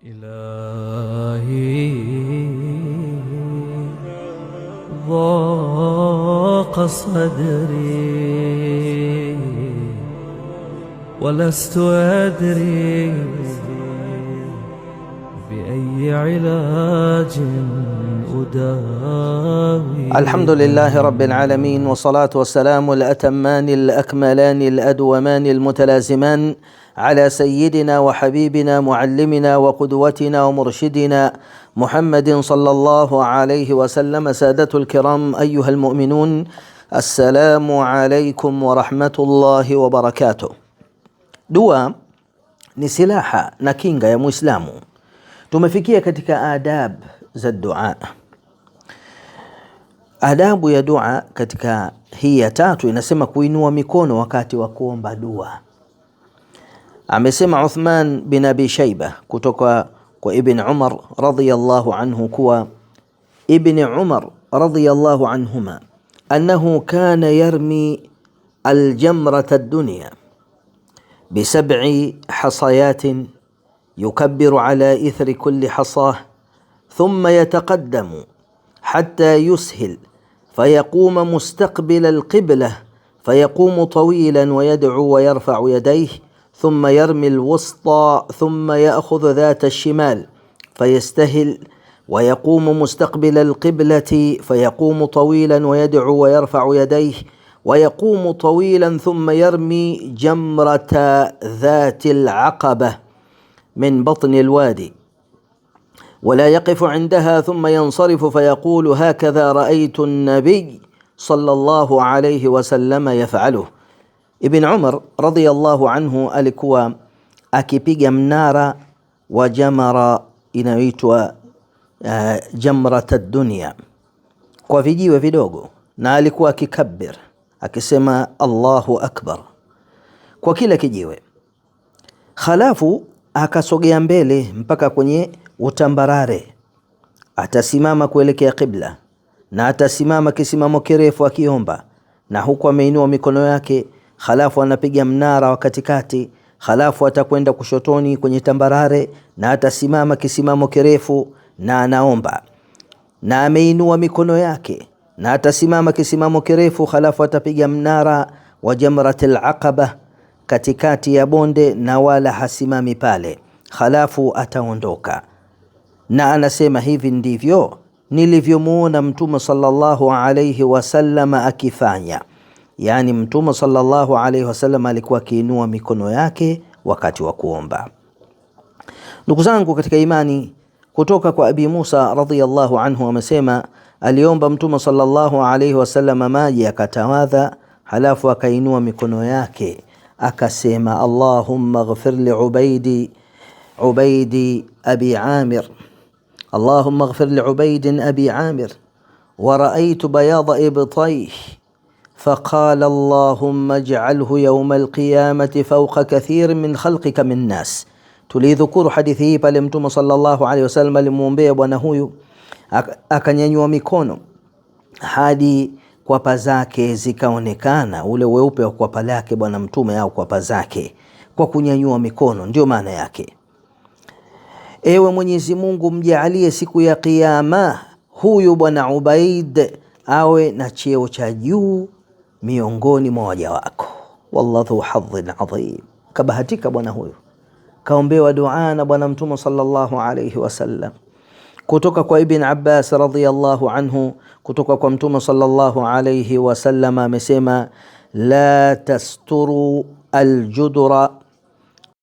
إلهي ضاق صدري ولست أدري بأي علاج أداوي. الحمد لله رب العالمين، والصلاة والسلام الأتمان الأكملان الأدومان المتلازمان على سيدنا وحبيبنا معلمنا وقدوتنا ومرشدنا محمد صلى الله عليه وسلم. سادة الكرام أيها المؤمنون، السلام عليكم ورحمة الله وبركاته. Dua ni silaha na kinga ya Muislamu. Tumefikia katika adab za dua. Adabu ya dua katika hii ya tatu inasema kuinua mikono wakati wa kuomba dua. Amesema Uthman bin Abi Shayba kutoka kwa Ibn Umar radhiyallahu anhu kuwa Ibn Umar radhiyallahu anhuma annahu kana yarmi aljamrata ad-dunya bisab'i hasayatin yukabbiru ala ithri kulli hasah thumma yataqaddamu hatta yushil فيقوم مستقبل القبلة فيقوم طويلا ويدعو ويرفع يديه ثم يرمي الوسطى ثم يأخذ ذات الشمال فيستهل ويقوم مستقبل القبلة فيقوم طويلا ويدعو ويرفع يديه ويقوم طويلا ثم يرمي جمرة ذات العقبة من بطن الوادي ولا يقف عندها ثم ينصرف فيقول هكذا رأيت النبي صلى الله عليه وسلم يفعله. Ibn Umar radhiyallahu anhu alikuwa akipiga mnara wa jamara inayoitwa jamrata dunya kwa vijiwe vidogo, na alikuwa akikabir akisema Allahu akbar kwa kila kijiwe. Khalafu akasogea mbele mpaka kwenye utambarare, atasimama kuelekea qibla na atasimama kisimamo kirefu akiomba, na huku ameinua mikono yake. Khalafu anapiga mnara wa katikati, khalafu atakwenda kushotoni kwenye tambarare na atasimama kisimamo kirefu na anaomba, na ameinua mikono yake na atasimama kisimamo kirefu. Khalafu atapiga mnara wa jamratul aqaba katikati ya bonde na wala hasimami pale. Khalafu ataondoka na anasema hivi ndivyo nilivyomuona Mtume sallallahu alayhi wasallam akifanya. Yani Mtume sallallahu alayhi wasallam alikuwa akiinua mikono yake wakati wa kuomba. Ndugu zangu katika imani, kutoka kwa Abi Musa radhiyallahu anhu amesema aliomba Mtume sallallahu alayhi wasallam maji, akatawadha, halafu akainua mikono yake akasema Allahumma ighfir li Ubaidi Abi Amir, Allahumma ighfir li Ubaid Abi Amir wa ra'aytu bayada ibtayh فقال اللهم اجعله يوم القيامة فوق كثير من خلقك من ناس. Tulidhukuru hadithi hii pale Mtume sallallahu alaihi wasallam alimuombea bwana huyu, akanyanyua mikono hadi kwapa zake zikaonekana, ule weupe wa kwapa lake bwana Mtume au kwapa zake kwa kunyanyua mikono. Ndio maana yake, ewe Mwenyezi Mungu, mjaalie siku ya Kiyama huyu bwana Ubaid awe na cheo cha juu miongoni mwa waja wako. Wallahu hadhin adhim. Kabahatika bwana huyu, kaombewa dua na bwana Mtume sallallahu alayhi wasallam. Kutoka kwa Ibn Abbas radhiyallahu anhu kutoka kwa Mtume sallallahu alayhi wasallam amesema la tasturu aljudra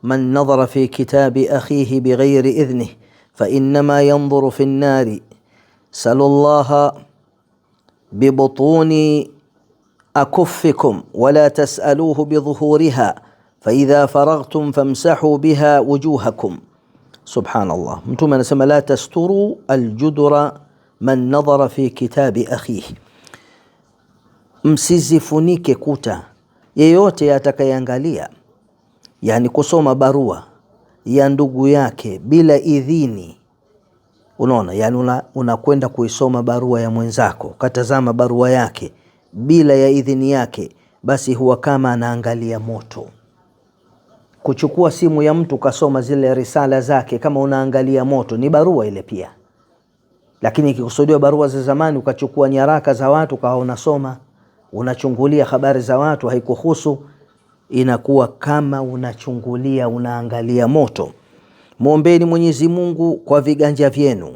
man nadhara fi kitabi akhihi bighayri idhnihi fa innama yanzuru fi an-nari sallallahu bibutuni أكفكم ولا تسألوه بظهورها فإذا فرغتم فامسحوا بها وجوهكم. سبحان الله. Mtume anasema la tasturu aljudra man nadhara fi kitabi akhihi, msizifunike kuta yeyote atakayeangalia, yani kusoma barua ya ndugu yake bila idhini. Unaona, yani unakwenda kuisoma barua ya mwenzako, katazama barua yake bila ya idhini yake, basi huwa kama anaangalia moto. Kuchukua simu ya mtu kasoma zile risala zake, kama unaangalia moto, ni barua ile pia. Lakini ikikusudiwa barua za zamani, ukachukua nyaraka za watu kawa unasoma, unachungulia habari za watu, haikuhusu, inakuwa kama unachungulia, unaangalia moto. Muombeni Mwenyezi Mungu kwa viganja vyenu,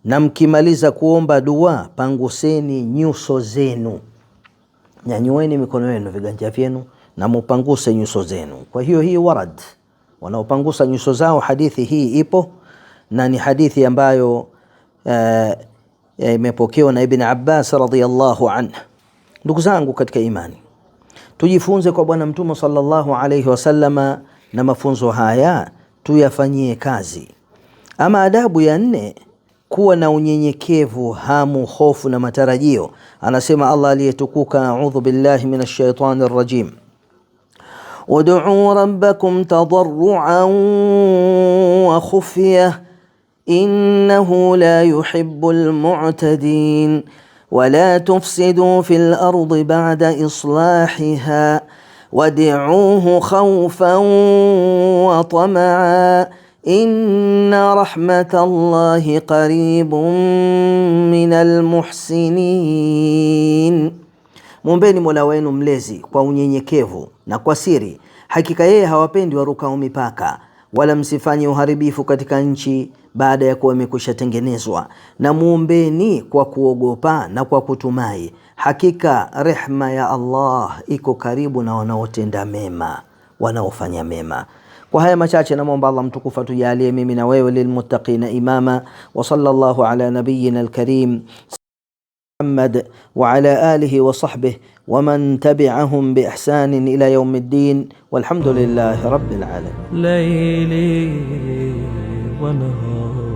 na mkimaliza kuomba dua panguseni nyuso zenu. Nyanyueni mikono yenu, viganja vyenu, na mupanguse nyuso zenu. Kwa hiyo hii warad, wanaopangusa nyuso zao, hadithi hii ipo, na ni hadithi ambayo imepokewa na Ibn Abbas radhiyallahu anhu. Ndugu zangu katika imani, tujifunze kwa Bwana Mtume sallallahu alayhi wasallama, na mafunzo haya tuyafanyie kazi. Ama adabu ya 4, kuwa na unyenyekevu, hamu, hofu na matarajio. Anasema Allah aliyetukuka, a'udhu billahi minash shaitani rajim, ud'u rabbakum tadarruan wa khufyah innahu la yuhibbul mu'tadin wala tufsidu fil ardi ba'da islahiha wad'uuhu khawfan wa tama'a inna rahmatallahi qaribun minal muhsinin. Muombeni Mola wenu mlezi kwa unyenyekevu na kwa siri, hakika yeye hawapendi warukao mipaka, wala msifanye uharibifu katika nchi baada ya kuwa imekwisha tengenezwa. Na muombeni kwa kuogopa na kwa kutumai, hakika rehma ya Allah iko karibu na wanaotenda mema, wanaofanya mema. Kwa haya machache, namuomba Allah mtukufu atujalie mimi na wewe lilmuttaqina imama. Wa sallallahu ala nabiyyina alkarim Muhammad wa ala alihi wa sahbihi wa man tabi'ahum bi ihsanin ila yawmiddin, walhamdulillahi rabbil alamin. ليلي ونهاري